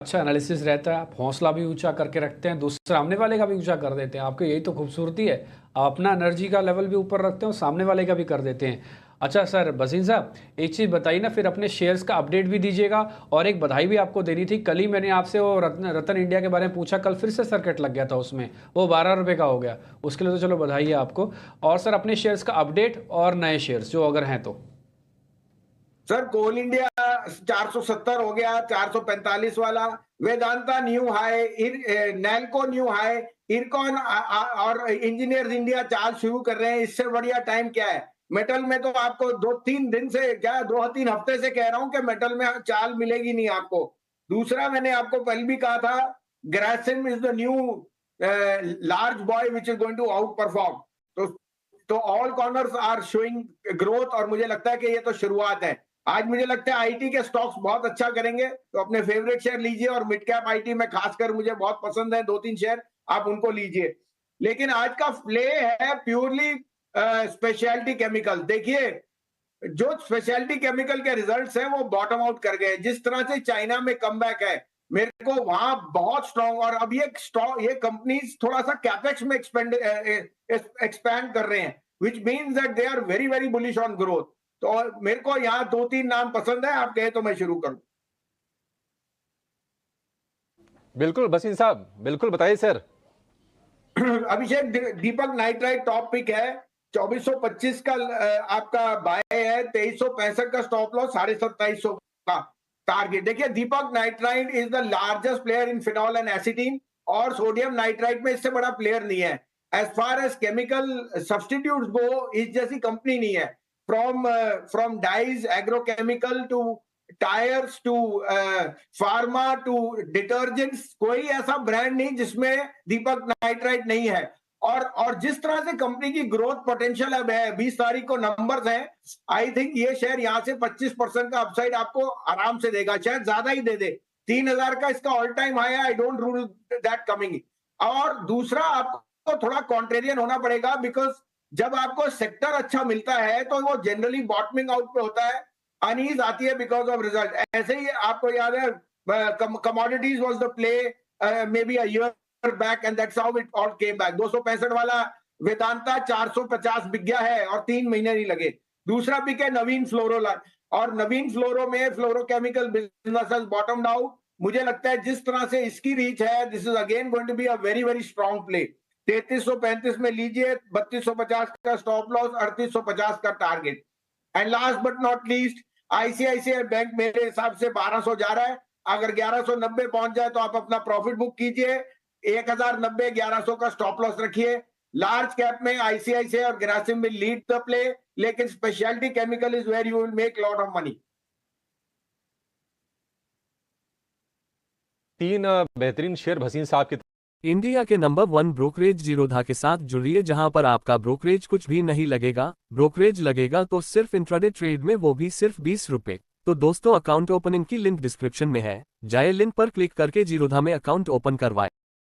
अच्छा एनालिसिस रहता है, आप हौसला भी ऊंचा करके रखते हैं, दूसरे सामने वाले का भी ऊंचा कर देते हैं। आपकी यही तो खूबसूरती है, आप अपना एनर्जी का लेवल भी ऊपर रखते हैं और सामने वाले का भी कर देते हैं। अच्छा सर बसीन साहब, एक चीज़ बताइए ना, फिर अपने शेयर्स का अपडेट भी दीजिएगा। और एक बधाई भी आपको देनी थी, कल ही मैंने आपसे वो रतन इंडिया के बारे में पूछा, कल फिर से सर्किट लग गया था उसमें, वो 12 रुपये का हो गया। उसके लिए तो चलो बधाई है आपको। और सर अपने शेयर्स का अपडेट और नए शेयर्स जो अगर हैं तो। सर कोल इंडिया 470 हो गया, 445 वाला। Vedanta new high, NALCO new high, IRCON और इंजीनियर्स इंडिया चाल शुरू कर रहे हैं। इससे बढ़िया टाइम क्या है? मेटल में तो आपको 2-3 दिन से, क्या 2-3 हफ्ते से कह रहा हूं कि मेटल में चाल मिलेगी नहीं आपको। दूसरा, मैंने आपको कल भी कहा था, Grasim is the new large boy which is going to outperform. तो all corners are showing growth, और मुझे लगता है कि ये तो शुरुआत है। आज मुझे लगता है आईटी के स्टॉक्स बहुत अच्छा करेंगे, तो अपने फेवरेट शेयर लीजिए। और मिड कैप आईटी में खासकर मुझे बहुत पसंद है 2-3 शेयर, आप उनको लीजिए। लेकिन आज का प्ले है प्योरली स्पेशलिटी केमिकल। देखिए, जो स्पेशलिटी केमिकल के रिजल्ट्स हैं वो बॉटम आउट कर गए। जिस तरह से चाइना में कमबैक है, मेरे को वहां बहुत स्ट्रांग, और अब ये कंपनीज थोड़ा सा कैपेक्स में एक्सपैंड कर रहे हैं, which means that they are very very bullish on growth. तो मेरे को यहाँ 2-3 नाम पसंद है, आप कहे तो मैं शुरू करूं। बिल्कुल बसीन साहब, बिल्कुल बताइए सर। अभिषेक, दीपक नाइट्राइट टॉप पिक है। 2425 का आपका बाय है, 2365 का स्टॉप लॉस, 2750 का टारगेट। देखिए, Deepak nitrite is the largest player in phenol and acetone, और सोडियम नाइट्राइट में इससे बड़ा प्लेयर नहीं है। As far as chemical substitutes go, इस जैसी कंपनी नहीं है। From dyes, agrochemical to tyres to pharma to detergents, कोई ऐसा ब्रांड नहीं जिसमें दीपक नाइट्राइट नहीं है। और जिस तरह से कंपनी की ग्रोथ पोटेंशियल अब है, 20 तारीख को नंबर्स हैं, आई थिंक ये शेयर यहां से 25% का अपसाइड आपको आराम से देगा, शायद ज्यादा ही दे दे। 3000 का इसका ऑल टाइम हाई है, I don't rule that coming. और दूसरा, आपको थोड़ा कॉन्ट्रेरियन होना पड़ेगा, बिकॉज जब आपको सेक्टर अच्छा मिलता है तो वो जनरली बॉटमिंग आउट पे होता है, अनईज आती है बिकॉज ऑफ रिजल्ट। ऐसे ही आपको याद है, commodities was the play may be a year back, and that's how it all came back. 265 वाला वेदांता 450 बिक गया है और 3 महीने नहीं लगे। दूसरा पिक है नवीन फ्लोरो, और नवीन फ्लोरो में फ्लोरोकेमिकल बिजनेस बॉटम आउट। मुझे लगता है जिस तरह से इसकी रीच है, this is again going to be a very very strong play. 3335 में लीजिए, 3250 का स्टॉप लॉस, 3850 का target. And last but not least, ICICI bank मेरे हिसाब से 1200 जा रहा है। अगर 1190 पहुंच जाए तो आप अपना प्रॉफिट बुक कीजिए। 1090, 1100 का स्टॉप लॉस रखिए। लार्ज कैप में आईसीआईसीआई और Grasim will lead the play, लेकिन speciality chemical is where you will make lot of money. तीन बेहतरीन शेयर भसीन साहब की। इंडिया के नंबर 1 ब्रोकरेज जीरोधा के साथ जुड़िए, जहां पर आपका ब्रोकरेज कुछ भी नहीं लगेगा। ब्रोकरेज लगेगा तो सिर्फ इंट्राडे ट्रेड में, वो भी सिर्फ 20 रुपए। तो दोस्तों, अकाउंट ओपनिंग की लिंक डिस्क्रिप्शन में है, जाए लिंक पर क्लिक करके जीरोधा में अकाउंट ओपन करवाएं।